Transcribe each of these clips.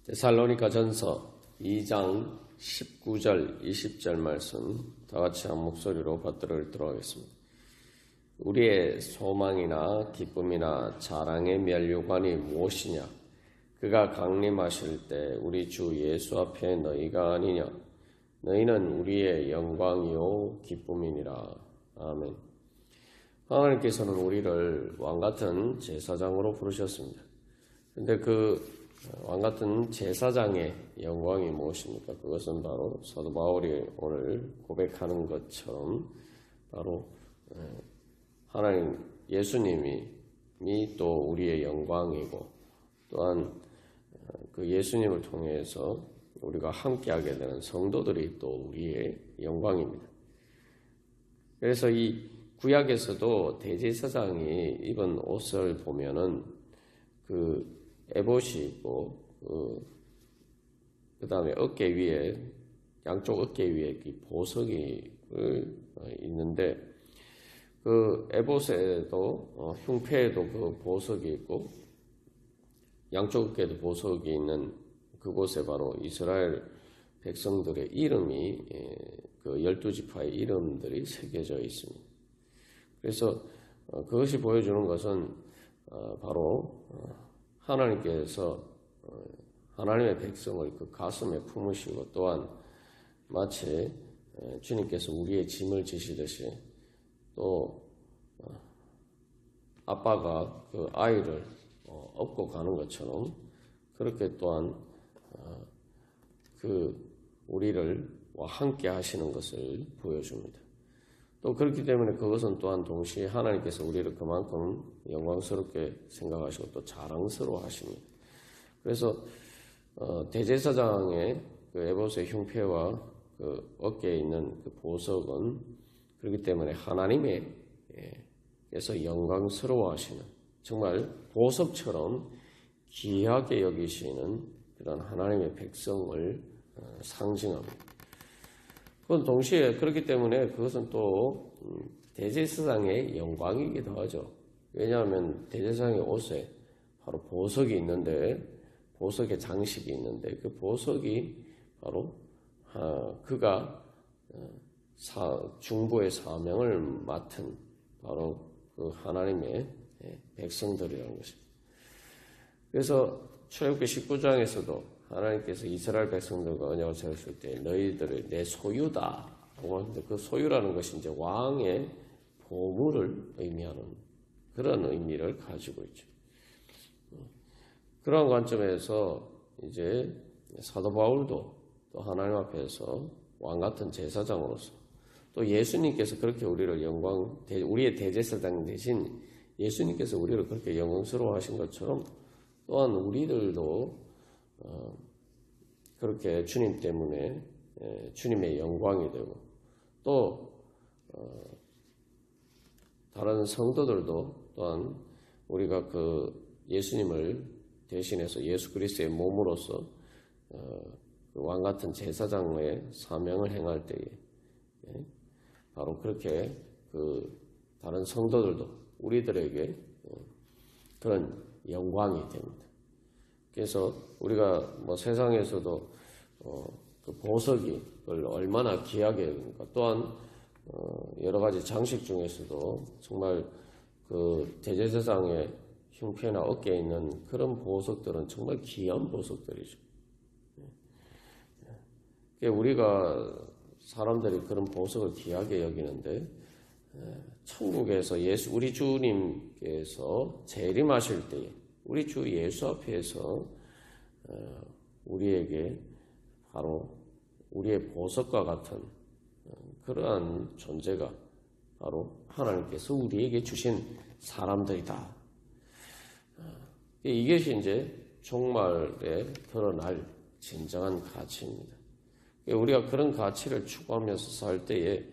데살로니가 전서 2장 19절 20절 말씀 다 같이 한 목소리로 받들어 읽도록 하겠습니다. 우리의 소망이나 기쁨이나 자랑의 면류관이 무엇이냐? 그가 강림하실 때 우리 주 예수 앞에 너희가 아니냐? 너희는 우리의 영광이요 기쁨이니라. 아멘. 하나님께서는 우리를 왕같은 제사장으로 부르셨습니다. 근데 그 왕같은 제사장의 영광이 무엇입니까? 그것은 바로 사도 바울이 오늘 고백하는 것처럼 바로 하나님 예수님이 또 우리의 영광이고 또한 그 예수님을 통해서 우리가 함께하게 되는 성도들이 또 우리의 영광입니다. 그래서 이 구약에서도 대제사장이 입은 옷을 보면은 그 에봇이 있고 그 다음에 어깨 위에 양쪽 어깨 위에 보석이 있는데 그 에봇에도 흉패에도 그 보석이 있고 양쪽 어깨에도 보석이 있는 그곳에 바로 이스라엘 백성들의 이름이 그 12지파의 이름들이 새겨져 있습니다. 그래서 그것이 보여주는 것은 바로 하나님께서 하나님의 백성을 그 가슴에 품으시고 또한 마치 주님께서 우리의 짐을 지시듯이 또 아빠가 그 아이를 업고 가는 것처럼 그렇게 또한 그 우리를 함께 하시는 것을 보여줍니다. 또 그렇기 때문에 그것은 또한 동시에 하나님께서 우리를 그만큼 영광스럽게 생각하시고 또 자랑스러워 하십니다. 그래서 대제사장의 그 에봇의 흉패와 그 어깨에 있는 그 보석은 그렇기 때문에 하나님께서 영광스러워 하시는 정말 보석처럼 귀하게 여기시는 그런 하나님의 백성을 상징합니다. 그건 동시에 그렇기 때문에 그것은 또 대제사장의 영광이기도 하죠. 왜냐하면 대제사장의 옷에 바로 보석이 있는데 보석의 장식이 있는데 그 보석이 바로 그가 중보의 사명을 맡은 바로 그 하나님의 백성들이라는 것입니다. 그래서 출애굽기 19장에서도 하나님께서 이스라엘 백성들과 언약을 세웠을 때 너희들의 내 소유다 라고 하는데 그 소유라는 것이 이제 왕의 보물을 의미하는 그런 의미를 가지고 있죠. 그런 관점에서 이제 사도 바울도 또 하나님 앞에서 왕 같은 제사장으로서 또 예수님께서 그렇게 우리를 우리의 대제사장 대신 예수님께서 우리를 그렇게 영광스러워 하신 것처럼 또한 우리들도 그렇게 주님 때문에 주님의 영광이 되고 또 다른 성도들도 또한 우리가 그 예수님을 대신해서 예수 그리스도의 몸으로서 그 왕 같은 제사장의 사명을 행할 때에 바로 그렇게 그 다른 성도들도 우리들에게 그런 영광이 됩니다. 그래서 우리가 뭐 세상에서도 그 보석이 얼마나 귀하게 여깁니까? 또한 여러 가지 장식 중에서도 정말 그 대제사장의 흉패나 어깨에 있는 그런 보석들은 정말 귀한 보석들이죠. 우리가 사람들이 그런 보석을 귀하게 여기는데 천국에서 우리 주님께서 재림하실 때에 우리 주 예수 앞에서 우리에게 바로 우리의 보석과 같은 그러한 존재가 바로 하나님께서 우리에게 주신 사람들이다. 이것이 이제 종말에 드러날 진정한 가치입니다. 우리가 그런 가치를 추구하면서 살 때에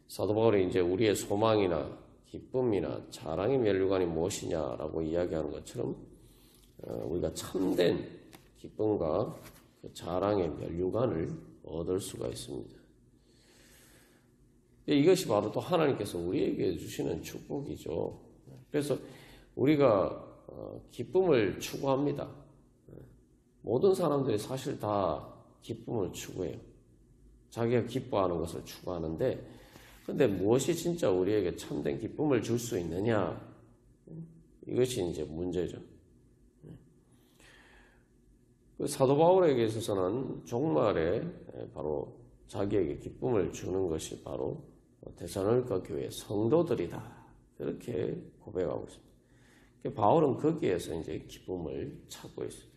사도 바울이 이제 우리의 소망이나 기쁨이나 자랑의 면류관이 무엇이냐라고 이야기하는 것처럼 우리가 참된 기쁨과 자랑의 면류관을 얻을 수가 있습니다. 이것이 바로 또 하나님께서 우리에게 주시는 축복이죠. 그래서 우리가 기쁨을 추구합니다. 모든 사람들이 사실 다 기쁨을 추구해요. 자기가 기뻐하는 것을 추구하는데, 근데 무엇이 진짜 우리에게 참된 기쁨을 줄 수 있느냐? 이것이 이제 문제죠. 그 사도 바울에게 있어서는 종말에 바로 자기에게 기쁨을 주는 것이 바로 데살로니가 교회 성도들이다. 그렇게 고백하고 있습니다. 바울은 거기에서 이제 기쁨을 찾고 있습니다.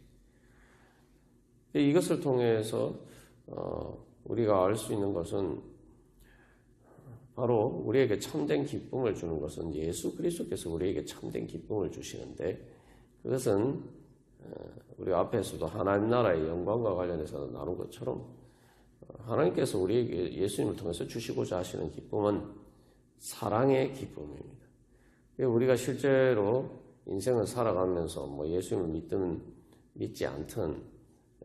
이것을 통해서 우리가 알 수 있는 것은 바로 우리에게 참된 기쁨을 주는 것은 예수 그리스도께서 우리에게 참된 기쁨을 주시는데, 그것은 우리 앞에서도 하나님 나라의 영광과 관련해서 나눈 것처럼 하나님께서 우리에게 예수님을 통해서 주시고자 하시는 기쁨은 사랑의 기쁨입니다. 우리가 실제로 인생을 살아가면서 뭐 예수님을 믿든 믿지 않든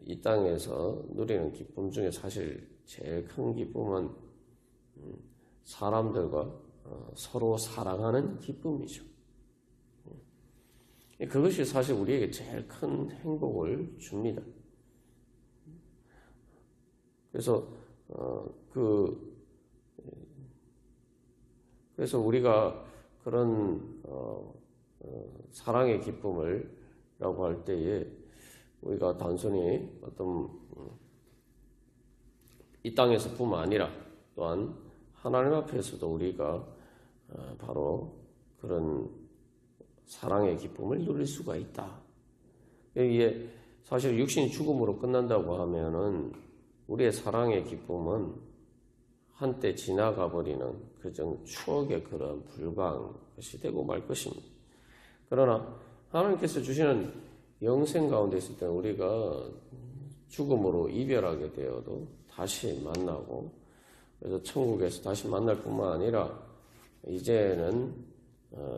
이 땅에서 누리는 기쁨 중에 사실 제일 큰 기쁨은 사람들과 서로 사랑하는 기쁨이죠. 그것이 사실 우리에게 제일 큰 행복을 줍니다. 그래서 그래서 우리가 그런 사랑의 기쁨을라고 할 때에 우리가 단순히 어떤 이 땅에서뿐만 아니라 또한 하나님 앞에서도 우리가 바로 그런 사랑의 기쁨을 누릴 수가 있다. 이게 사실 육신이 죽음으로 끝난다고 하면은 우리의 사랑의 기쁨은 한때 지나가 버리는 그저 추억의 그런 불과한 것이 되고 말 것입니다. 그러나 하나님께서 주시는 영생 가운데 있을 때 우리가 죽음으로 이별하게 되어도 다시 만나고, 그래서 천국에서 다시 만날 뿐만 아니라 이제는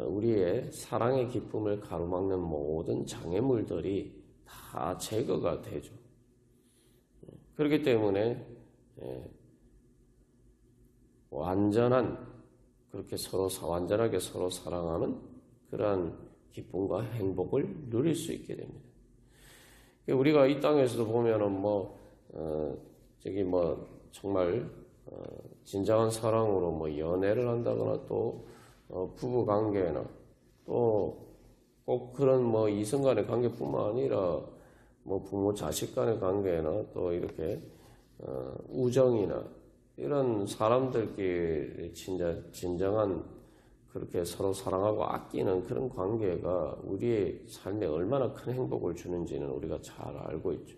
우리의 사랑의 기쁨을 가로막는 모든 장애물들이 다 제거가 되죠. 그렇기 때문에 그렇게 완전하게 서로 사랑하는 그러한 기쁨과 행복을 누릴 수 있게 됩니다. 우리가 이 땅에서도 보면은 정말 진정한 사랑으로 연애를 한다거나 또 부부 관계나 또 꼭 그런 이성 간의 관계뿐만 아니라 부모 자식 간의 관계나 또 이렇게 우정이나 이런 사람들끼리 진정한 그렇게 서로 사랑하고 아끼는 그런 관계가 우리의 삶에 얼마나 큰 행복을 주는지는 우리가 잘 알고 있죠.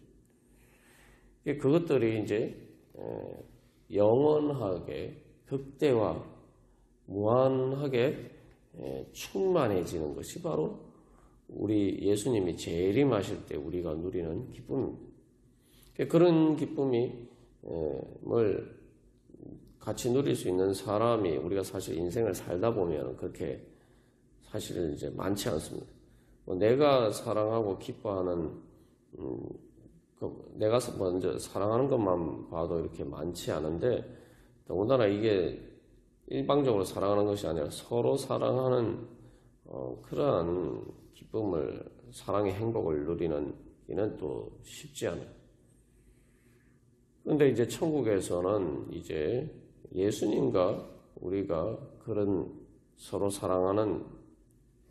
그것들이 이제 영원하게 극대화 무한하게 충만해지는 것이 바로 우리 예수님이 재림하실 때 우리가 누리는 기쁨입니다. 그런 기쁨이 같이 누릴 수 있는 사람이 우리가 사실 인생을 살다 보면 그렇게 사실은 이제 많지 않습니다. 내가 사랑하고 기뻐하는 내가 먼저 사랑하는 것만 봐도 이렇게 많지 않은데, 더군다나 이게 일방적으로 사랑하는 것이 아니라 서로 사랑하는 그러한 기쁨을, 사랑의 행복을 누리는 이는 또 쉽지 않아요. 그런데 이제 천국에서는 이제 예수님과 우리가 그런 서로 사랑하는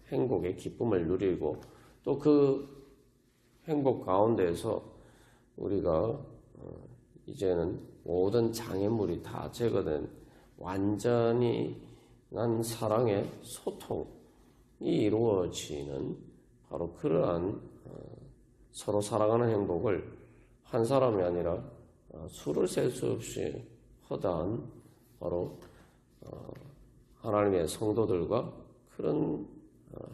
행복의 기쁨을 누리고 또 그 행복 가운데에서 우리가 이제는 모든 장애물이 다 제거된 완전히 난 사랑의 소통이 이루어지는 바로 그러한 서로 사랑하는 행복을 한 사람이 아니라 수를 셀 수 없이 허다한 바로 하나님의 성도들과 그런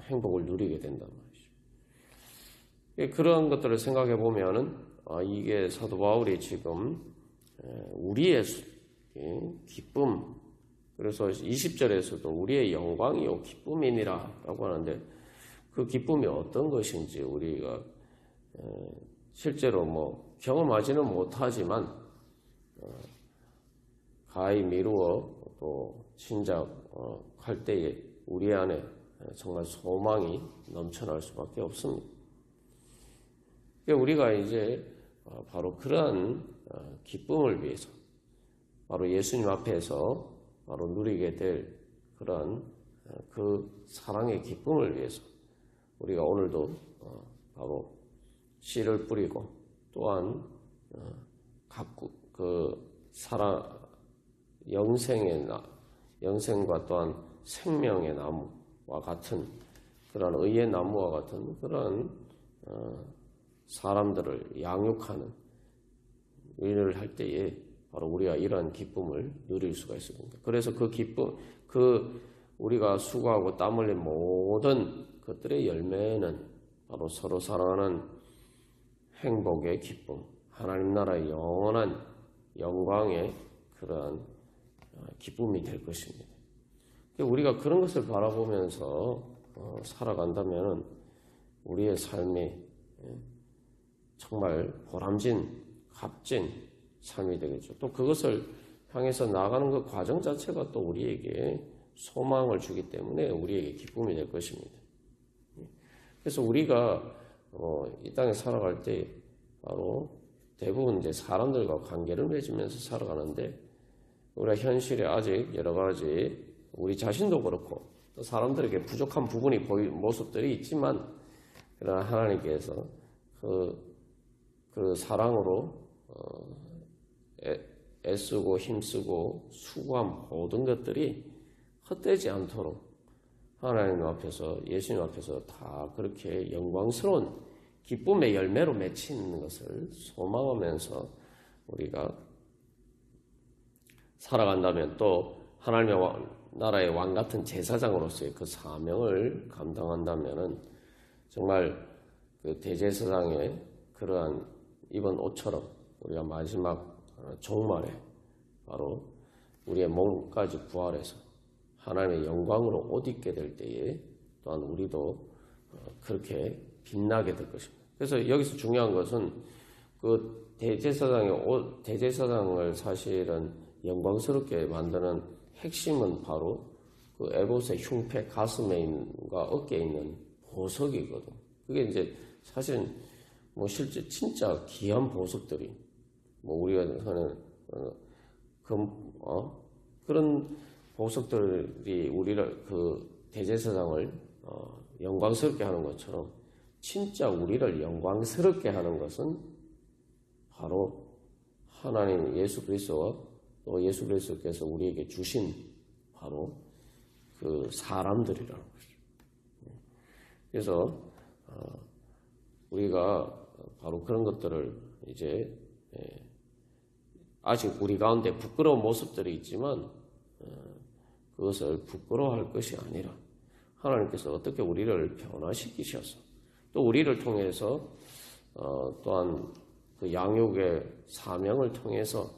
행복을 누리게 된단 말이죠. 그러한 것들을 생각해 보면은 이게 사도 바울이 지금 우리의 기쁨, 그래서 20절에서도 우리의 영광이요 기쁨이니라 라고 하는데, 그 기쁨이 어떤 것인지 우리가 실제로 경험하지는 못하지만 가히 미루어 또 짐작할 때에 우리 안에 정말 소망이 넘쳐날 수밖에 없습니다. 우리가 이제 바로 그러한 기쁨을 위해서 바로 예수님 앞에서 바로 누리게 될 그러한 그 사랑의 기쁨을 위해서 우리가 오늘도 바로 씨를 뿌리고 또한 그 사랑 영생과 또한 생명의 나무와 같은 그런 의의 나무와 같은 그런 사람들을 양육하는 일을 할 때에 바로 우리가 이러한 기쁨을 누릴 수가 있습니다. 그래서 그 기쁨, 우리가 수고하고 땀 흘린 모든 것들의 열매는 바로 서로 사랑하는 행복의 기쁨, 하나님 나라의 영원한 영광의 그러한 기쁨이 될 것입니다. 우리가 그런 것을 바라보면서 살아간다면 우리의 삶이 정말 보람진, 값진 삶이 되겠죠. 또 그것을 향해서 나아가는 그 과정 자체가 또 우리에게 소망을 주기 때문에 우리에게 기쁨이 될 것입니다. 그래서 우리가 이 땅에 살아갈 때 바로 대부분 이제 사람들과 관계를 맺으면서 살아가는데 우리가 현실에 아직 여러 가지 우리 자신도 그렇고 또 사람들에게 부족한 부분이 보이는 모습들이 있지만 그러나 하나님께서 그 사랑으로 애쓰고 힘쓰고 수고한 모든 것들이 헛되지 않도록 하나님 앞에서 예수님 앞에서 다 그렇게 영광스러운 기쁨의 열매로 맺히는 것을 소망하면서 우리가 살아간다면 또 하나님의 나라의 왕 같은 제사장으로서의 그 사명을 감당한다면은 정말 그 대제사장의 그러한 입은 옷처럼 우리가 마지막 종말에 바로 우리의 몸까지 부활해서 하나님의 영광으로 옷 입게 될 때에 또한 우리도 그렇게 빛나게 될 것입니다. 그래서 여기서 중요한 것은 그 대제사장을 사실은 영광스럽게 만드는 핵심은 바로 그 에봇의 흉패, 가슴과 어깨에 있는 보석이거든. 그게 이제 사실은 실제 진짜 귀한 보석들이 우리가 하는 그런 보석들이 우리를 그 대제사장을 영광스럽게 하는 것처럼 진짜 우리를 영광스럽게 하는 것은 바로 하나님 예수 그리스도와 또 예수 그리스도께서 우리에게 주신 바로 그 사람들이라는 것이죠. 그래서 우리가 바로 그런 것들을 이제 아직 우리 가운데 부끄러운 모습들이 있지만 그것을 부끄러워할 것이 아니라 하나님께서 어떻게 우리를 변화시키셔서 또 우리를 통해서 또한 그 양육의 사명을 통해서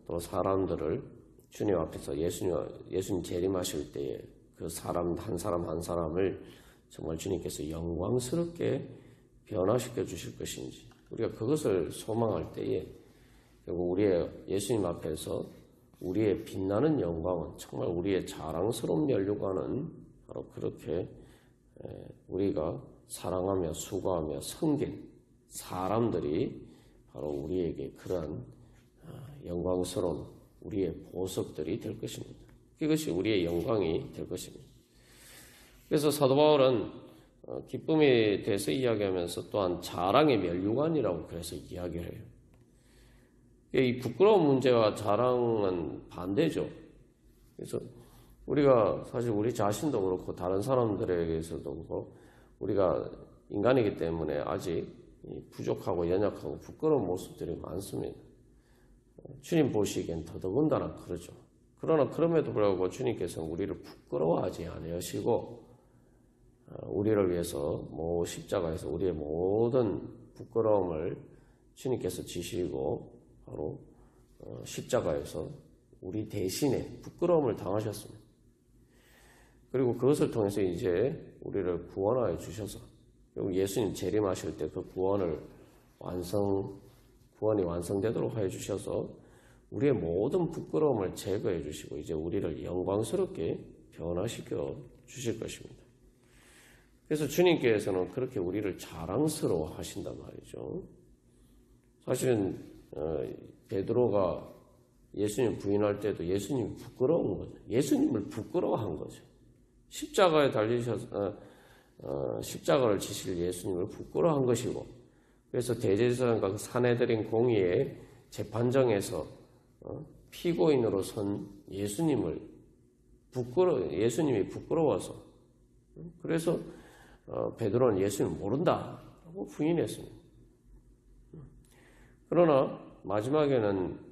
또 사람들을 주님 앞에서 예수님 재림하실 때에 그 사람 한 사람을 정말 주님께서 영광스럽게 변화시켜 주실 것인지 우리가 그것을 소망할 때에 결국 우리의 예수님 앞에서 우리의 빛나는 영광은 정말 우리의 자랑스러운 면류관은 바로 그렇게 우리가 사랑하며 수고하며 섬긴 사람들이 바로 우리에게 그러한 영광스러운 우리의 보석들이 될 것입니다. 그것이 우리의 영광이 될 것입니다. 그래서 사도 바울은 기쁨에 대해서 이야기하면서 또한 자랑의 면류관이라고 그래서 이야기를 해요. 이 부끄러운 문제와 자랑은 반대죠. 그래서 우리가 사실 우리 자신도 그렇고 다른 사람들에게서도 그렇고 우리가 인간이기 때문에 아직 부족하고 연약하고 부끄러운 모습들이 많습니다. 주님 보시기엔 더더군다나 그러죠. 그러나 그럼에도 불구하고 주님께서는 우리를 부끄러워하지 않으시고 우리를 위해서 십자가에서 우리의 모든 부끄러움을 주님께서 지시고 바로 십자가에서 우리 대신에 부끄러움을 당하셨습니다. 그리고 그것을 통해서 이제 우리를 구원하여 주셔서 결국 예수님 재림하실 때 그 구원이 완성되도록 하여 주셔서 우리의 모든 부끄러움을 제거해 주시고 이제 우리를 영광스럽게 변화시켜 주실 것입니다. 그래서 주님께서는 그렇게 우리를 자랑스러워 하신단 말이죠. 사실은 베드로가 예수님 부인할 때도 예수님이 부끄러운 거죠. 예수님을 부끄러워한 거죠. 십자가에 십자가를 지실 예수님을 부끄러워한 것이고, 그래서 대제사장과 그 사내들인 공의의 재판정에서 피고인으로 선 예수님이 부끄러워서, 그래서 베드로는 예수님을 모른다라고 부인했습니다. 그러나 마지막에는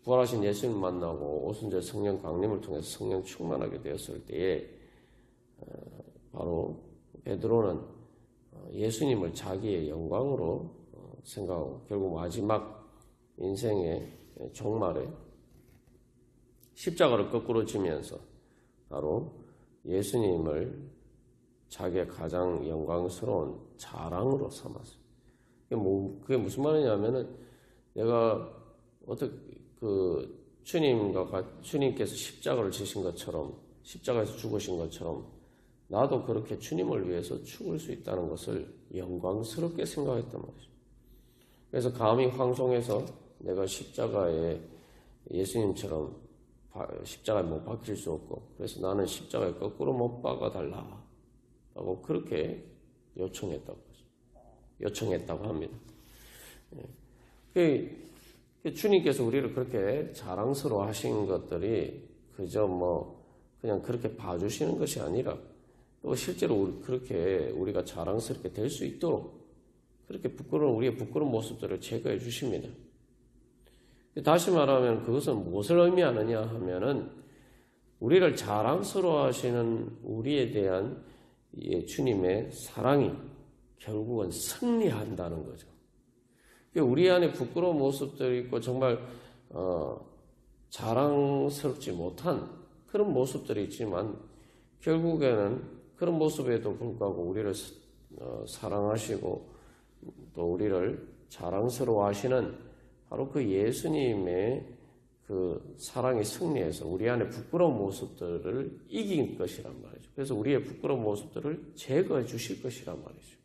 부활하신 예수님 만나고 오순절 성령 강림을 통해서 성령 충만하게 되었을 때에 바로 베드로는 예수님을 자기의 영광으로 생각하고 결국 마지막 인생의 종말에 십자가를 거꾸로 지면서 바로 예수님을 자기의 가장 영광스러운 자랑으로 삼았어요. 그게 무슨 말이냐면은 내가 주님께서 십자가를 지신 것처럼, 십자가에서 죽으신 것처럼 나도 그렇게 주님을 위해서 죽을 수 있다는 것을 영광스럽게 생각했단 말이죠. 그래서 감히 황송해서 내가 십자가에 예수님처럼 십자가에 못 박힐 수 없고, 그래서 나는 십자가에 거꾸로 못 박아 달라고 그렇게 요청했다고 합니다. 주님께서 우리를 그렇게 자랑스러워 하신 것들이 그저 그냥 그렇게 봐주시는 것이 아니라 또 실제로 그렇게 우리가 자랑스럽게 될 수 있도록 그렇게 우리의 부끄러운 모습들을 제거해 주십니다. 다시 말하면 그것은 무엇을 의미하느냐 하면은 우리를 자랑스러워 하시는 우리에 대한 주님의 사랑이 결국은 승리한다는 거죠. 우리 안에 부끄러운 모습들이 있고 정말 자랑스럽지 못한 그런 모습들이 있지만 결국에는 그런 모습에도 불구하고 우리를 사랑하시고 또 우리를 자랑스러워 하시는 바로 그 예수님의 그 사랑이 승리해서 우리 안에 부끄러운 모습들을 이긴 것이란 말이죠. 그래서 우리의 부끄러운 모습들을 제거해 주실 것이란 말이죠.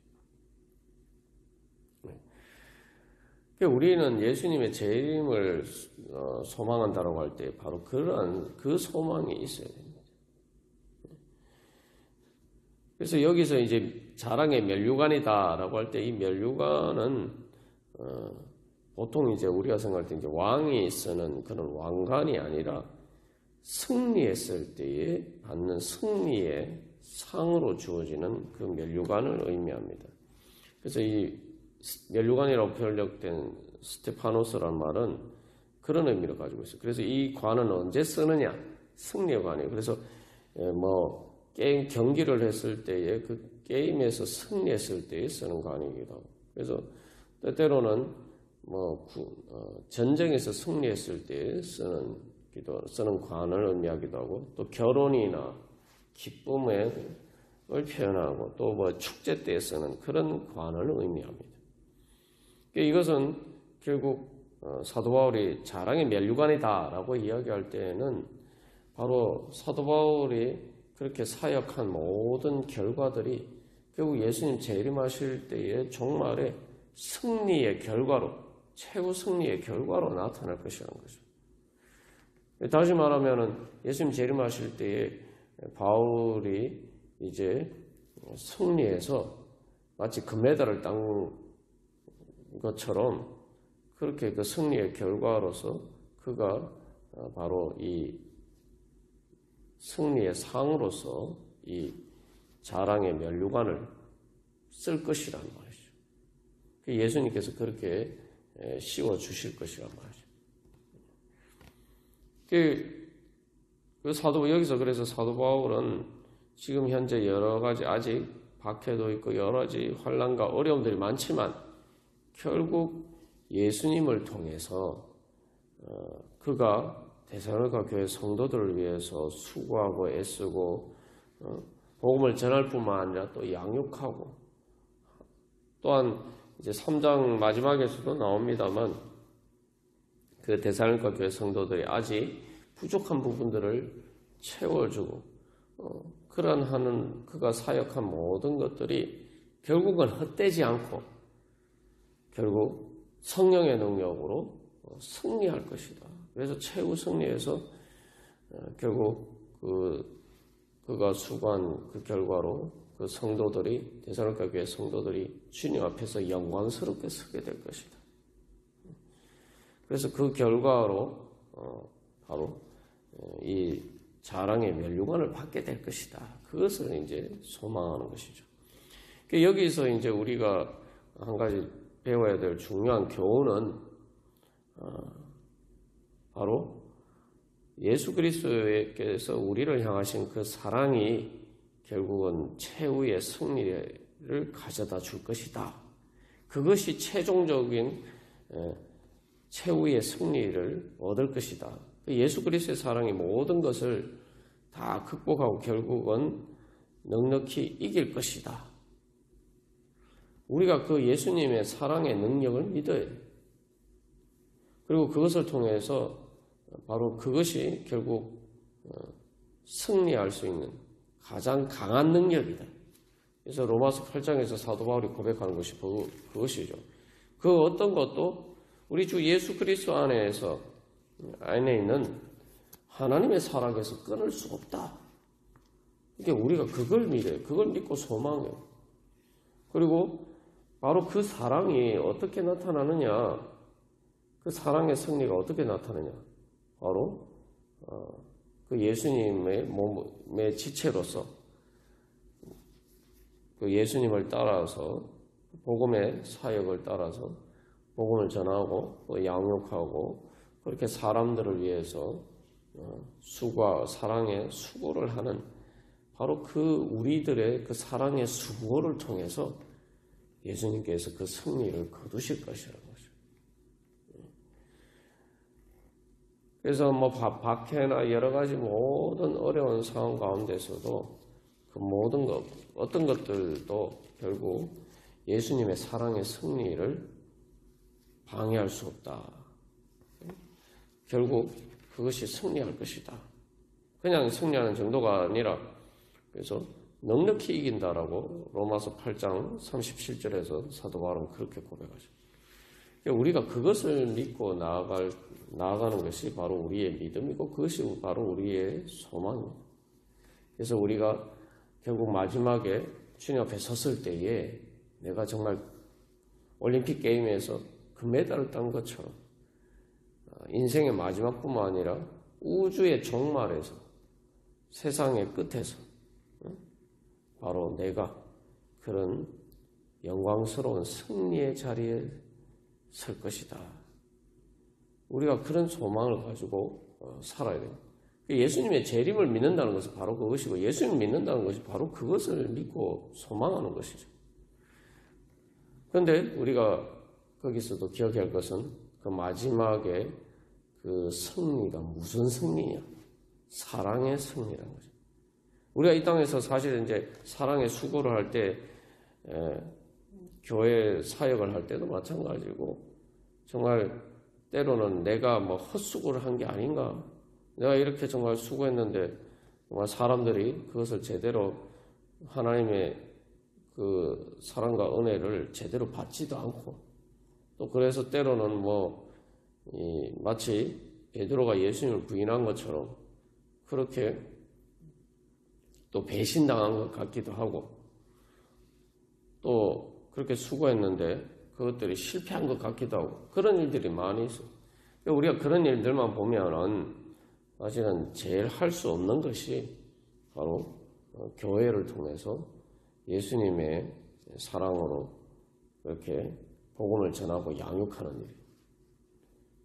우리는 예수님의 재림을 소망한다고 할 때 바로 그러한 그 소망이 있어야 됩니다. 그래서 여기서 이제 자랑의 면류관이다라고 할 때 이 면류관은 보통 이제 우리가 생각할 때 이제 왕이 쓰는 그런 왕관이 아니라 승리했을 때에 받는 승리의 상으로 주어지는 그 면류관을 의미합니다. 그래서 이 면류관이라고 번역된 스테파노스라는 말은 그런 의미를 가지고 있어요. 그래서 이 관은 언제 쓰느냐? 승리의 관이에요. 그래서 게임 경기를 했을 때에 그 게임에서 승리했을 때에 쓰는 관이기도 하고, 그래서 때때로는 전쟁에서 승리했을 때에 쓰는 관을 의미하기도 하고, 또 결혼이나 기쁨을 표현하고, 또 축제 때 쓰는 그런 관을 의미합니다. 이것은 결국 사도 바울이 자랑의 면류관이다라고 이야기할 때에는 바로 사도 바울이 그렇게 사역한 모든 결과들이 결국 예수님 재림하실 때의 종말에 승리의 결과로, 최후 승리의 결과로 나타날 것이라는 거죠. 다시 말하면은 예수님 재림하실 때에 바울이 이제 승리해서 마치 금메달을 딴 것처럼 그렇게 그 승리의 결과로서 그가 바로 이 승리의 상으로서 이 자랑의 면류관을 쓸 것이란 말이죠. 예수님께서 그렇게 씌워 주실 것이란 말이죠. 여기서 그래서 사도 바울은 지금 현재 여러 가지 아직 박해도 있고 여러 가지 환난과 어려움들이 많지만 결국 예수님을 통해서 그가 데살로니가 교회 성도들을 위해서 수고하고 애쓰고 복음을 전할 뿐만 아니라 또 양육하고, 또한 이제 3장 마지막에서도 나옵니다만 그 데살로니가 교회 성도들이 아직 부족한 부분들을 채워주고 그러한 그가 사역한 모든 것들이 결국은 헛되지 않고 결국 성령의 능력으로 승리할 것이다. 그래서 최후 승리에서 결국 그가 수고한 그 결과로 그 성도들이 데살로니가 교회 성도들이 주님 앞에서 영광스럽게 서게 될 것이다. 그래서 그 결과로 바로 이 자랑의 면류관을 받게 될 것이다. 그것을 이제 소망하는 것이죠. 여기서 이제 우리가 한 가지 배워야 될 중요한 교훈은 바로 예수 그리스도께서 우리를 향하신 그 사랑이 결국은 최후의 승리를 가져다 줄 것이다. 그것이 최종적인 최후의 승리를 얻을 것이다. 예수 그리스도의 사랑이 모든 것을 다 극복하고 결국은 넉넉히 이길 것이다. 우리가 그 예수님의 사랑의 능력을 믿어야 돼요. 그리고 그것을 통해서 바로 그것이 결국 승리할 수 있는 가장 강한 능력이다. 그래서 로마서 8장에서 사도 바울이 고백하는 것이 그것이죠. 그 어떤 것도 우리 주 예수 그리스도 안에 있는 하나님의 사랑에서 끊을 수 없다. 이게 우리가 그걸 믿어요. 그걸 믿고 소망해요. 그리고 바로 그 사랑이 어떻게 나타나느냐? 그 사랑의 승리가 어떻게 나타나느냐? 바로 그 예수님의 몸의 지체로서 그 예수님을 따라서 복음의 사역을 따라서 복음을 전하고 또 양육하고 그렇게 사람들을 위해서 수고와 사랑의 수고를 하는 바로 그 우리들의 그 사랑의 수고를 통해서 예수님께서 그 승리를 거두실 것이라는 거죠. 그래서 박해나 여러 가지 모든 어려운 상황 가운데서도 그 모든 것, 어떤 것들도 결국 예수님의 사랑의 승리를 방해할 수 없다. 결국 그것이 승리할 것이다. 그냥 승리하는 정도가 아니라 그래서 넉넉히 이긴다라고 로마서 8장 37절에서 사도 바울은 그렇게 고백하죠. 우리가 그것을 믿고 나아가는 것이 바로 우리의 믿음이고 그것이 바로 우리의 소망입니다. 그래서 우리가 결국 마지막에 주님 앞에 섰을 때에 내가 정말 올림픽 게임에서 금메달을 딴 것처럼 인생의 마지막뿐만 아니라 우주의 종말에서 세상의 끝에서 바로 내가 그런 영광스러운 승리의 자리에 설 것이다. 우리가 그런 소망을 가지고 살아야 돼요. 예수님의 재림을 믿는다는 것은 바로 그것이고 예수님을 믿는다는 것이 바로 그것을 믿고 소망하는 것이죠. 그런데 우리가 거기서도 기억해야 할 것은 그 마지막에 그 승리가 무슨 승리냐? 사랑의 승리라는 거죠. 우리가 이 땅에서 사실 이제 사랑의 수고를 할 때 교회 사역을 할 때도 마찬가지고 정말 때로는 내가 헛수고를 한 게 아닌가? 내가 이렇게 정말 수고했는데 정말 사람들이 그것을 제대로 하나님의 그 사랑과 은혜를 제대로 받지도 않고 또 그래서 때로는 마치 베드로가 예수님을 부인한 것처럼 그렇게 또 배신당한 것 같기도 하고 또 그렇게 수고했는데 그것들이 실패한 것 같기도 하고 그런 일들이 많이 있어요. 우리가 그런 일들만 보면은 사실은 제일 할 수 없는 것이 바로 교회를 통해서 예수님의 사랑으로 그렇게 복음을 전하고 양육하는 일이에요.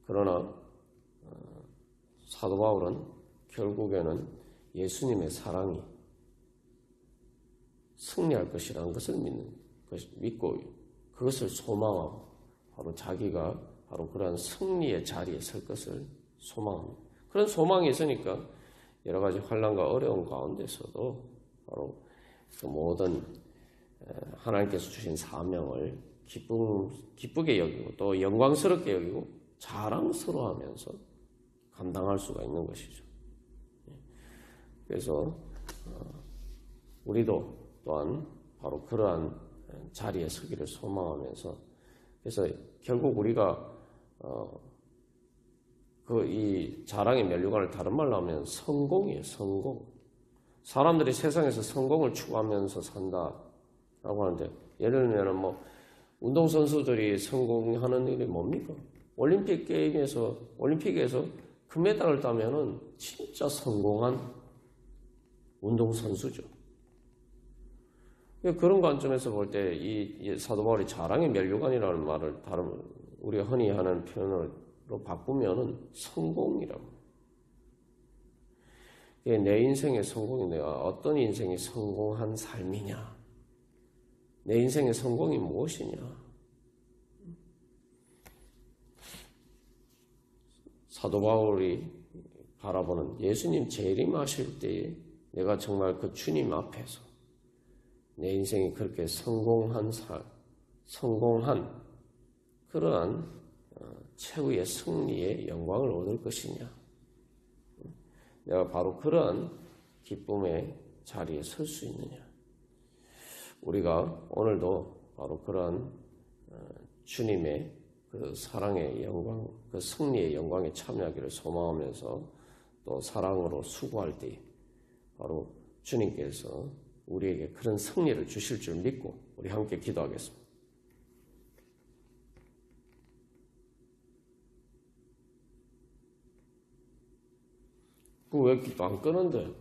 그러나 사도 바울은 결국에는 예수님의 사랑이 승리할 것이라는 것을 믿고 그것을 소망하고 바로 자기가 바로 그러한 승리의 자리에 설 것을 소망합니다. 그런 소망이 있으니까 여러 가지 환난과 어려움 가운데서도 바로 그 모든 하나님께서 주신 사명을 기쁘게 여기고 또 영광스럽게 여기고 자랑스러워하면서 감당할 수가 있는 것이죠. 그래서 우리도 또한 바로 그러한 자리에 서기를 소망하면서, 그래서 결국 우리가 이 자랑의 면류관을 다른 말로 하면 성공이에요. 성공. 사람들이 세상에서 성공을 추구하면서 산다라고 하는데, 예를 들면 뭐 운동선수들이 성공하는 일이 뭡니까? 올림픽에서 금메달을 따면은 진짜 성공한 운동선수죠. 그런 관점에서 볼 때 이 사도 바울이 자랑의 면류관이라는 말을 우리가 흔히 하는 표현으로 바꾸면은 성공이라고. 내 인생의 성공이, 내가 어떤 인생이 성공한 삶이냐, 내 인생의 성공이 무엇이냐. 사도 바울이 바라보는 예수님 재림하실 때에 내가 정말 그 주님 앞에서 내 인생이 그렇게 성공한 그러한 최후의 승리의 영광을 얻을 것이냐. 내가 바로 그러한 기쁨의 자리에 설 수 있느냐. 우리가 오늘도 바로 그러한 주님의 그 사랑의 영광, 그 승리의 영광에 참여하기를 소망하면서 또 사랑으로 수고할 때 바로 주님께서 우리에게 그런 승리를 주실 줄 믿고 우리 함께 기도하겠습니다. 왜 기도 안 끄는데?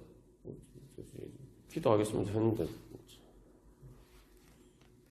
기도하겠습니다 했는데